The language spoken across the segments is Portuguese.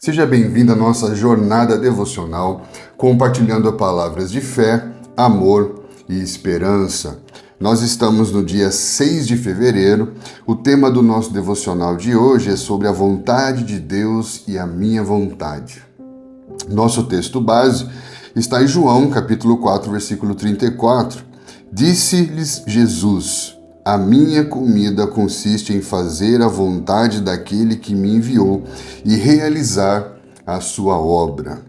Seja bem-vindo à nossa jornada devocional, compartilhando palavras de fé, amor e esperança. Nós estamos no dia 6 de fevereiro. O tema do nosso devocional de hoje é sobre a vontade de Deus e a minha vontade. Nosso texto base está em João, capítulo 4, versículo 34. Disse-lhes Jesus: a minha comida consiste em fazer a vontade daquele que me enviou e realizar a sua obra.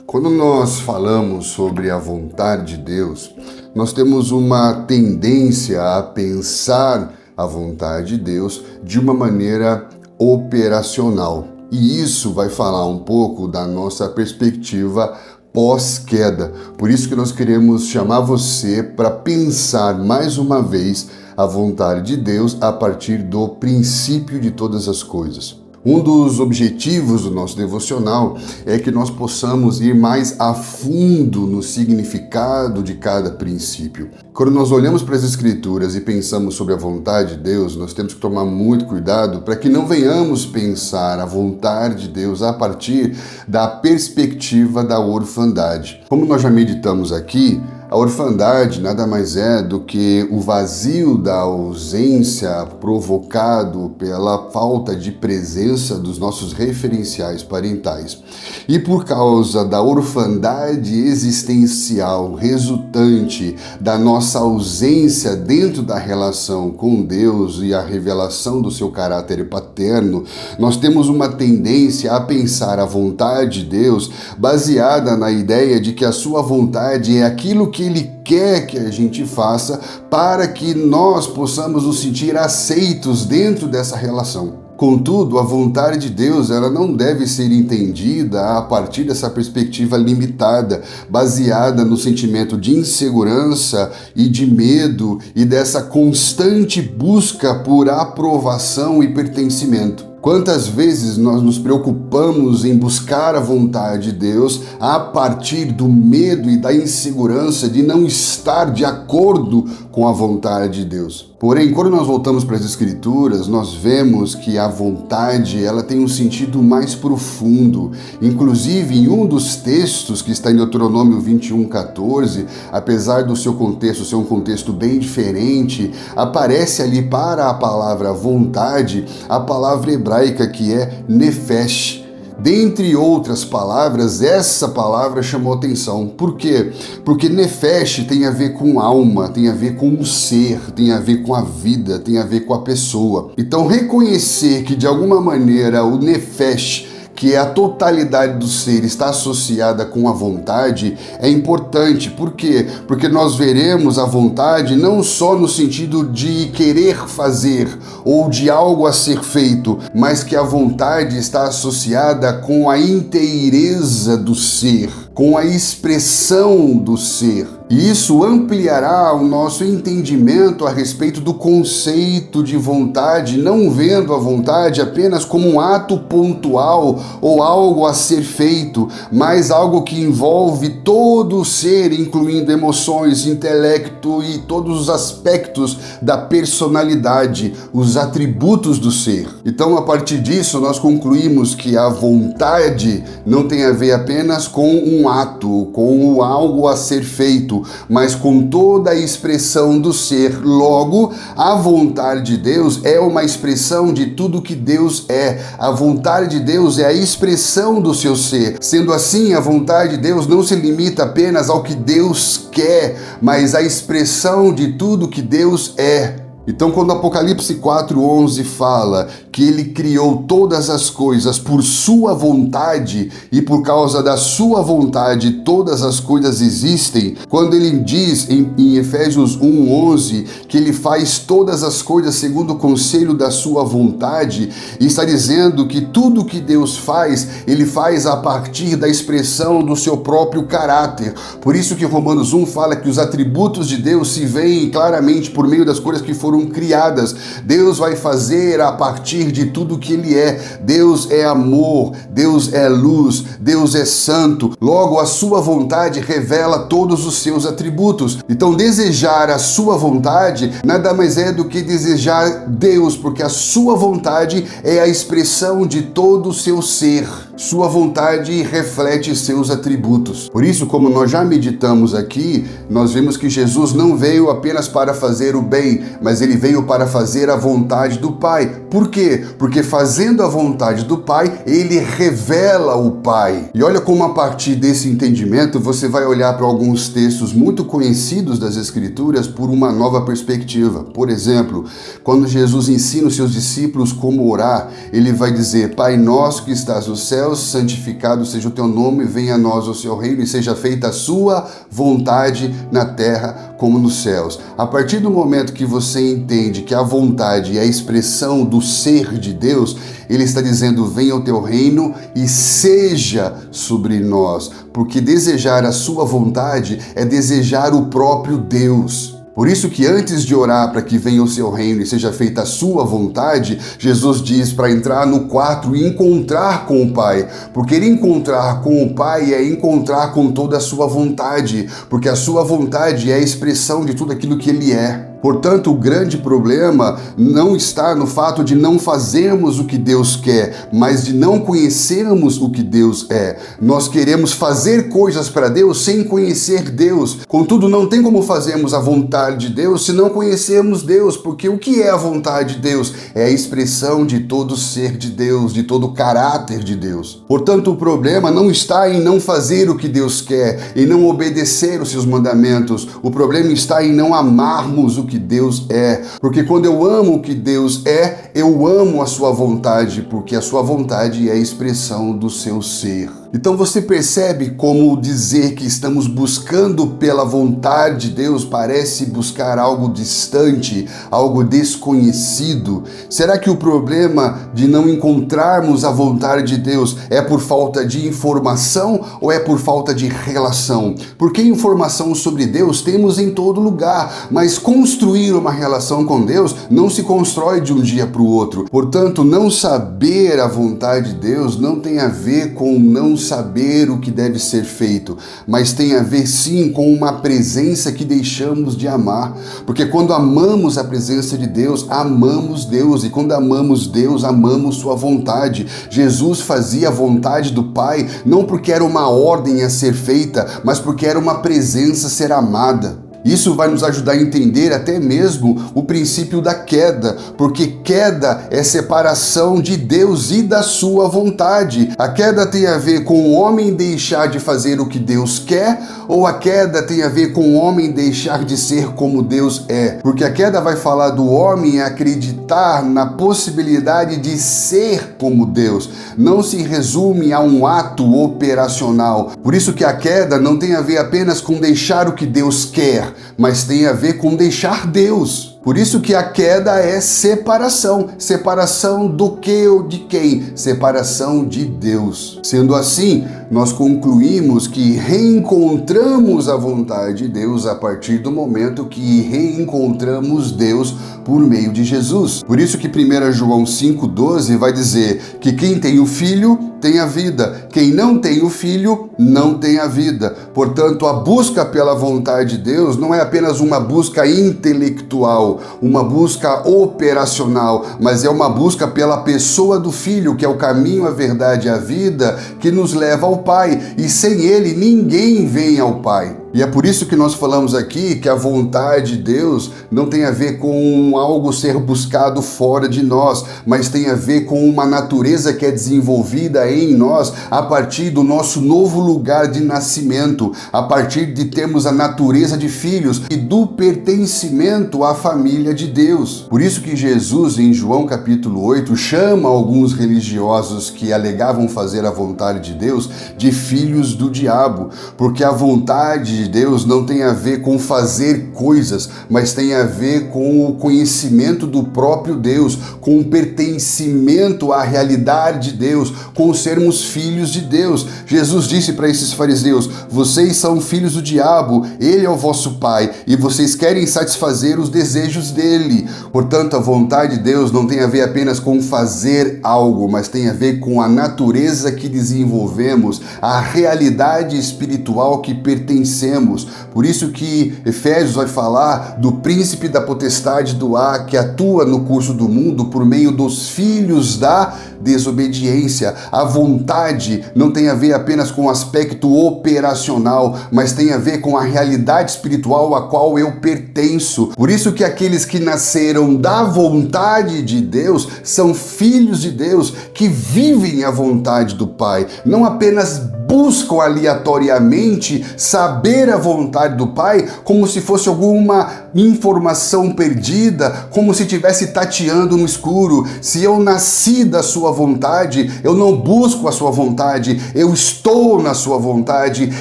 Quando nós falamos sobre a vontade de Deus, nós temos uma tendência a pensar a vontade de Deus de uma maneira operacional. E isso vai falar um pouco da nossa perspectiva pós-queda. Por isso que nós queremos chamar você para pensar mais uma vez a vontade de Deus a partir do princípio de todas as coisas. Um dos objetivos do nosso devocional é que nós possamos ir mais a fundo no significado de cada princípio. Quando nós olhamos para as Escrituras e pensamos sobre a vontade de Deus, nós temos que tomar muito cuidado para que não venhamos pensar a vontade de Deus a partir da perspectiva da orfandade. Como nós já meditamos aqui, a orfandade nada mais é do que o vazio da ausência provocado pela falta de presença dos nossos referenciais parentais. E por causa da orfandade existencial resultante da nossa ausência dentro da relação com Deus e a revelação do seu caráter paterno, nós temos uma tendência a pensar a vontade de Deus baseada na ideia de que a sua vontade é aquilo que Ele quer que a gente faça para que nós possamos nos sentir aceitos dentro dessa relação. Contudo, a vontade de Deus ela não deve ser entendida a partir dessa perspectiva limitada, baseada no sentimento de insegurança e de medo e dessa constante busca por aprovação e pertencimento. Quantas vezes nós nos preocupamos em buscar a vontade de Deus a partir do medo e da insegurança de não estar de acordo com a vontade de Deus? Porém, quando nós voltamos para as Escrituras, nós vemos que a vontade ela tem um sentido mais profundo. Inclusive, em um dos textos que está em Deuteronômio 21:14, apesar do seu contexto ser um contexto bem diferente, aparece ali para a palavra vontade, a palavra hebraica que é nefesh. Dentre outras palavras, essa palavra chamou atenção. Por quê? Porque nefesh tem a ver com alma, tem a ver com o ser, tem a ver com a vida, tem a ver com a pessoa. Então, reconhecer que de alguma maneira o nefesh, que é a totalidade do ser, está associada com a vontade, é importante. Por quê? Porque nós veremos a vontade não só no sentido de querer fazer ou de algo a ser feito, mas que a vontade está associada com a inteireza do ser, com a expressão do ser. E isso ampliará o nosso entendimento a respeito do conceito de vontade, não vendo a vontade apenas como um ato pontual ou algo a ser feito, mas algo que envolve todo o ser, incluindo emoções, intelecto e todos os aspectos da personalidade, os atributos do ser. Então, a partir disso, nós concluímos que a vontade não tem a ver apenas com um ato, com algo a ser feito, mas com toda a expressão do ser. Logo, a vontade de Deus é uma expressão de tudo que Deus é. A vontade de Deus é a expressão do seu ser. Sendo assim, a vontade de Deus não se limita apenas ao que Deus quer, mas à expressão de tudo que Deus é. Então, quando Apocalipse 4:11 fala que Ele criou todas as coisas por sua vontade e por causa da sua vontade todas as coisas existem, quando Ele diz em Efésios 1:11 que Ele faz todas as coisas segundo o conselho da sua vontade, está dizendo que tudo que Deus faz, Ele faz a partir da expressão do seu próprio caráter. Por isso que Romanos 1 fala que os atributos de Deus se veem claramente por meio das coisas que foram criadas. Deus vai fazer a partir partir de tudo que Ele é. Deus é amor, Deus é luz, Deus é santo. Logo, a sua vontade revela todos os seus atributos. Então, desejar a sua vontade nada mais é do que desejar Deus, porque a sua vontade é a expressão de todo o seu ser. Sua vontade reflete seus atributos. Por isso, como nós já meditamos aqui, nós vimos que Jesus não veio apenas para fazer o bem, mas Ele veio para fazer a vontade do Pai. Por quê? Porque fazendo a vontade do Pai, Ele revela o Pai. E olha como a partir desse entendimento, você vai olhar para alguns textos muito conhecidos das Escrituras por uma nova perspectiva. Por exemplo, quando Jesus ensina os seus discípulos como orar, Ele vai dizer: Pai nosso que estás no céu, santificado seja o teu nome, venha a nós o seu reino e seja feita a sua vontade na terra como nos céus. A partir do momento que você entende que a vontade é a expressão do ser de Deus, Ele está dizendo: venha o teu reino e seja sobre nós, porque desejar a sua vontade é desejar o próprio Deus. Por isso que antes de orar para que venha o seu reino e seja feita a sua vontade, Jesus diz para entrar no quarto e encontrar com o Pai. Porque ele encontrar com o Pai é encontrar com toda a sua vontade, porque a sua vontade é a expressão de tudo aquilo que Ele é. Portanto, o grande problema não está no fato de não fazermos o que Deus quer, mas de não conhecermos o que Deus é. Nós queremos fazer coisas para Deus sem conhecer Deus. Contudo, não tem como fazermos a vontade de Deus se não conhecermos Deus, porque o que é a vontade de Deus? É a expressão de todo o ser de Deus, de todo o caráter de Deus. Portanto, o problema não está em não fazer o que Deus quer, em não obedecer os seus mandamentos. O problema está em não amarmos o que Deus é, porque quando eu amo o que Deus é, eu amo a sua vontade, porque a sua vontade é a expressão do seu ser. Então você percebe como dizer que estamos buscando pela vontade de Deus parece buscar algo distante, algo desconhecido? Será que o problema de não encontrarmos a vontade de Deus é por falta de informação ou é por falta de relação? Porque informação sobre Deus temos em todo lugar, mas construir uma relação com Deus não se constrói de um dia para o outro. Portanto, não saber a vontade de Deus não tem a ver com não saber o que deve ser feito, mas tem a ver sim com uma presença que deixamos de amar, porque quando amamos a presença de Deus, amamos Deus, e quando amamos Deus, amamos sua vontade. Jesus fazia a vontade do Pai não porque era uma ordem a ser feita, mas porque era uma presença a ser amada. Isso vai nos ajudar a entender até mesmo o princípio da queda, porque queda é separação de Deus e da sua vontade. A queda tem a ver com o homem deixar de fazer o que Deus quer, ou a queda tem a ver com o homem deixar de ser como Deus é? Porque a queda vai falar do homem acreditar na possibilidade de ser como Deus. Não se resume a um ato operacional. Por isso que a queda não tem a ver apenas com deixar o que Deus quer, mas tem a ver com deixar Deus. Por isso que a queda é separação. Separação do que ou de quem? Separação de Deus. Sendo assim, nós concluímos que reencontramos a vontade de Deus a partir do momento que reencontramos Deus por meio de Jesus. Por isso que 1 João 5,12 vai dizer que quem tem o Filho tem a vida, quem não tem o Filho não tem a vida. Portanto, a busca pela vontade de Deus não é apenas uma busca intelectual, uma busca operacional, mas é uma busca pela pessoa do Filho, que é o caminho, a verdade e a vida, que nos leva ao Pai, e sem Ele ninguém vem ao Pai. E é por isso que nós falamos aqui que a vontade de Deus não tem a ver com algo ser buscado fora de nós, mas tem a ver com uma natureza que é desenvolvida em nós a partir do nosso novo lugar de nascimento, a partir de termos a natureza de filhos e do pertencimento à família de Deus. Por isso que Jesus, em João capítulo 8, chama alguns religiosos que alegavam fazer a vontade de Deus de filhos do diabo, porque a vontade de Deus não tem a ver com fazer coisas, mas tem a ver com o conhecimento do próprio Deus, com o pertencimento à realidade de Deus, com sermos filhos de Deus. Jesus disse para esses fariseus: vocês são filhos do diabo, ele é o vosso pai, e vocês querem satisfazer os desejos dele. Portanto, a vontade de Deus não tem a ver apenas com fazer algo, mas tem a ver com a natureza que desenvolvemos, a realidade espiritual que pertencemos. Por isso que Efésios vai falar do príncipe da potestade do ar que atua no curso do mundo por meio dos filhos da desobediência. A vontade não tem a ver apenas com o aspecto operacional, mas tem a ver com a realidade espiritual a qual eu pertenço. Por isso que aqueles que nasceram da vontade de Deus são filhos de Deus, que vivem a vontade do Pai, não apenas buscam aleatoriamente saber a vontade do Pai como se fosse alguma informação perdida, como se estivesse tateando no escuro. Se eu nasci da sua vontade, eu não busco a sua vontade, eu estou na sua vontade,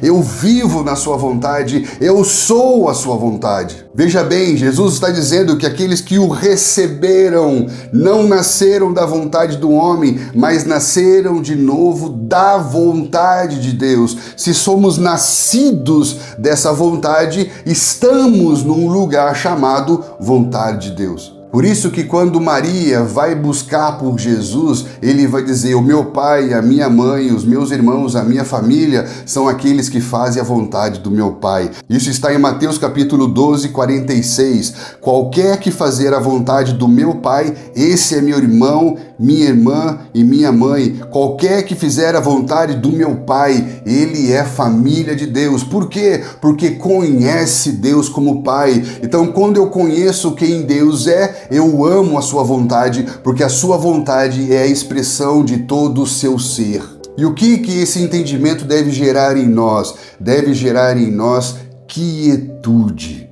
eu vivo na sua vontade, eu sou a sua vontade. Veja bem, Jesus está dizendo que aqueles que o receberam não nasceram da vontade do homem, mas nasceram de novo da vontade de Deus. Se somos nascidos dessa vontade, estamos num lugar chamado vontade de Deus. Por isso que quando Maria vai buscar por Jesus, ele vai dizer: o meu pai, a minha mãe, os meus irmãos, a minha família são aqueles que fazem a vontade do meu pai. Isso está em Mateus capítulo 12, 46. Qualquer que fazer a vontade do meu pai, esse é meu irmão, minha irmã e minha mãe. Qualquer que fizer a vontade do meu pai, ele é família de Deus. Por quê? Porque conhece Deus como pai. Então, quando eu conheço quem Deus é, eu amo a sua vontade, porque a sua vontade é a expressão de todo o seu ser. E o que esse entendimento deve gerar em nós? Deve gerar em nós quietude.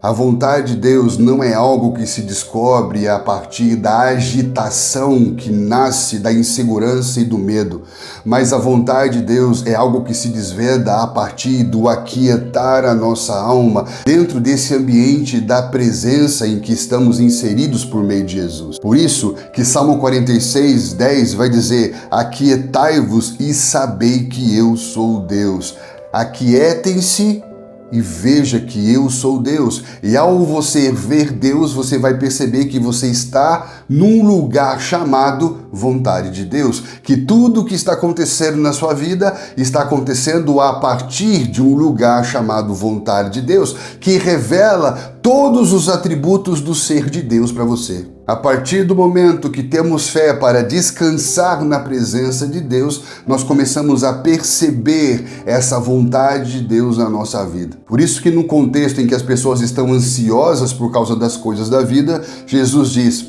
A vontade de Deus não é algo que se descobre a partir da agitação que nasce da insegurança e do medo, mas a vontade de Deus é algo que se desvenda a partir do aquietar a nossa alma dentro desse ambiente da presença em que estamos inseridos por meio de Jesus. Por isso que Salmo 46, 10 vai dizer: aquietai-vos e sabei que eu sou Deus. Aquietem-se e veja que eu sou Deus. E ao você ver Deus, você vai perceber que você está num lugar chamado vontade de Deus. Que tudo que está acontecendo na sua vida está acontecendo a partir de um lugar chamado vontade de Deus, que revela todos os atributos do ser de Deus para você. A partir do momento que temos fé para descansar na presença de Deus, nós começamos a perceber essa vontade de Deus na nossa vida. Por isso que no contexto em que as pessoas estão ansiosas por causa das coisas da vida, Jesus diz: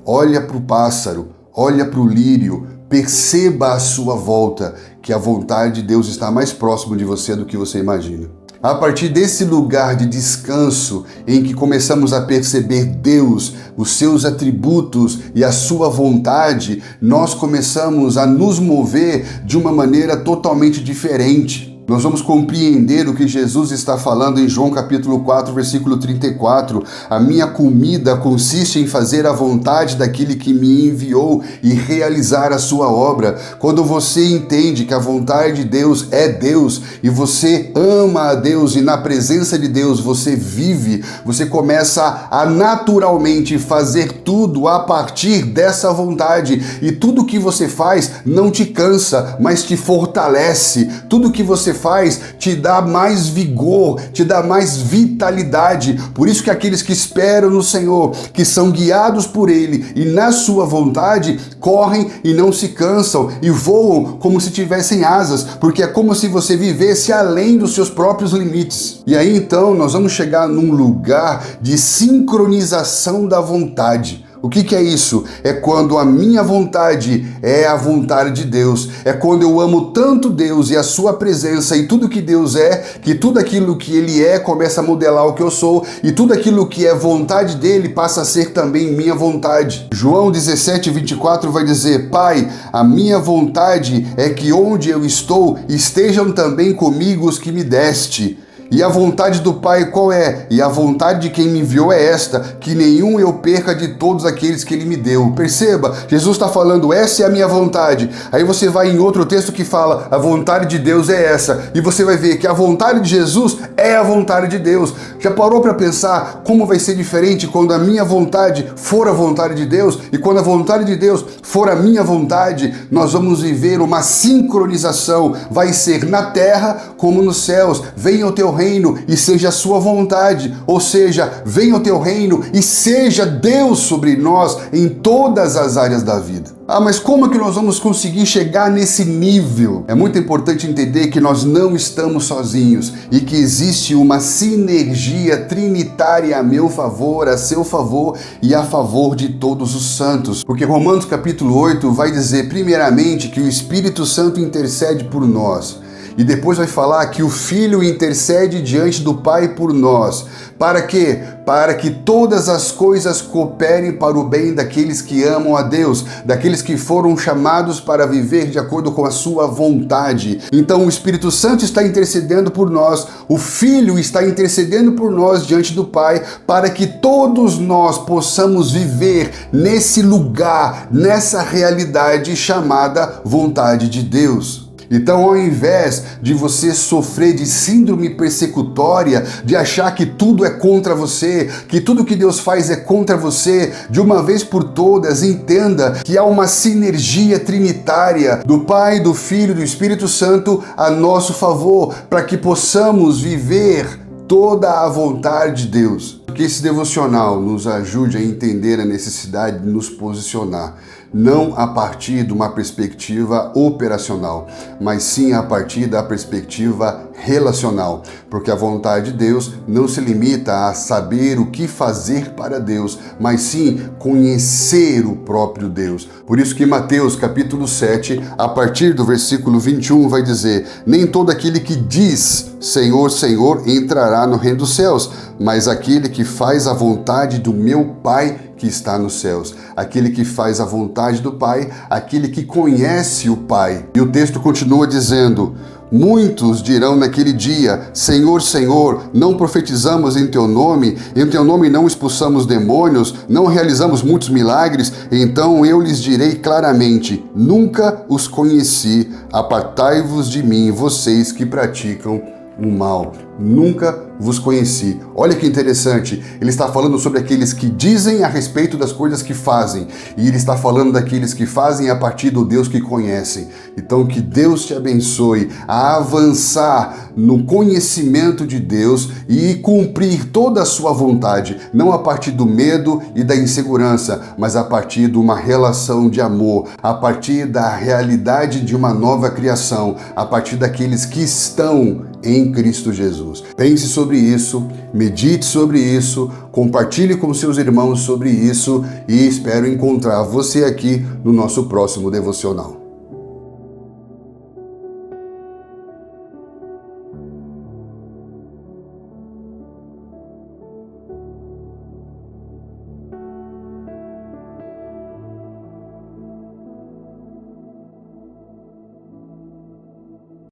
olha para o pássaro, olha para o lírio, perceba a sua volta, que a vontade de Deus está mais próximo de você do que você imagina. A partir desse lugar de descanso em que começamos a perceber Deus, os seus atributos e a sua vontade, nós começamos a nos mover de uma maneira totalmente diferente. Nós vamos compreender o que Jesus está falando em João capítulo 4, versículo 34. A minha comida consiste em fazer a vontade daquele que me enviou e realizar a sua obra. Quando você entende que a vontade de Deus é Deus e você ama a Deus e na presença de Deus você vive, você começa a naturalmente fazer tudo a partir dessa vontade. E tudo que você faz não te cansa, mas te fortalece. Tudo que você faz te dá mais vigor, te dá mais vitalidade. Por isso que aqueles que esperam no Senhor, que são guiados por Ele e na sua vontade, correm e não se cansam e voam como se tivessem asas, porque é como se você vivesse além dos seus próprios limites. E aí então nós vamos chegar num lugar de sincronização da vontade. O que é isso? É quando a minha vontade é a vontade de Deus. É quando eu amo tanto Deus e a sua presença e tudo que Deus é, que tudo aquilo que Ele é começa a modelar o que eu sou, e tudo aquilo que é vontade dele passa a ser também minha vontade. João 17:24 vai dizer: Pai, a minha vontade é que onde eu estou estejam também comigo os que me deste. E a vontade do Pai qual é? E a vontade de quem me enviou é esta, que nenhum eu perca de todos aqueles que Ele me deu. Perceba, Jesus está falando, essa é a minha vontade. Aí você vai em outro texto que fala, a vontade de Deus é essa. E você vai ver que a vontade de Jesus é a vontade de Deus. Já parou para pensar como vai ser diferente quando a minha vontade for a vontade de Deus? E quando a vontade de Deus for a minha vontade, nós vamos viver uma sincronização. Vai ser na terra como nos céus. Venha o teu reino e seja a sua vontade, ou seja, venha o teu reino e seja Deus sobre nós em todas as áreas da vida. Ah, mas como é que nós vamos conseguir chegar nesse nível? É muito importante entender que nós não estamos sozinhos e que existe uma sinergia trinitária a meu favor, a seu favor e a favor de todos os santos. Porque Romanos capítulo 8 vai dizer primeiramente que o Espírito Santo intercede por nós. E depois vai falar que o Filho intercede diante do Pai por nós. Para quê? Para que todas as coisas cooperem para o bem daqueles que amam a Deus, daqueles que foram chamados para viver de acordo com a sua vontade. Então o Espírito Santo está intercedendo por nós, o Filho está intercedendo por nós diante do Pai, para que todos nós possamos viver nesse lugar, nessa realidade chamada vontade de Deus. Então, ao invés de você sofrer de síndrome persecutória, de achar que tudo é contra você, que tudo que Deus faz é contra você, de uma vez por todas, entenda que há uma sinergia trinitária do Pai, do Filho e do Espírito Santo a nosso favor, para que possamos viver toda a vontade de Deus. Que esse devocional nos ajude a entender a necessidade de nos posicionar, não a partir de uma perspectiva operacional, mas sim a partir da perspectiva relacional, porque a vontade de Deus não se limita a saber o que fazer para Deus, mas sim conhecer o próprio Deus. Por isso que Mateus capítulo 7, a partir do versículo 21, vai dizer: nem todo aquele que diz Senhor, Senhor, entrará no reino dos céus, mas aquele que faz a vontade do meu Pai que está nos céus. Aquele que faz a vontade do Pai, aquele que conhece o Pai. E o texto continua dizendo: muitos dirão naquele dia, Senhor, Senhor, não profetizamos em teu nome não expulsamos demônios, não realizamos muitos milagres? Então eu lhes direi claramente, nunca os conheci, apartai-vos de mim, vocês que praticam o mal. Nunca vos conheci. Olha que interessante, ele está falando sobre aqueles que dizem a respeito das coisas que fazem, e ele está falando daqueles que fazem a partir do Deus que conhecem. Então que Deus te abençoe a avançar no conhecimento de Deus e cumprir toda a sua vontade, não a partir do medo e da insegurança, mas a partir de uma relação de amor, a partir da realidade de uma nova criação, a partir daqueles que estão em Cristo Jesus. Pense sobre isso, medite sobre isso, compartilhe com seus irmãos sobre isso e espero encontrar você aqui no nosso próximo devocional.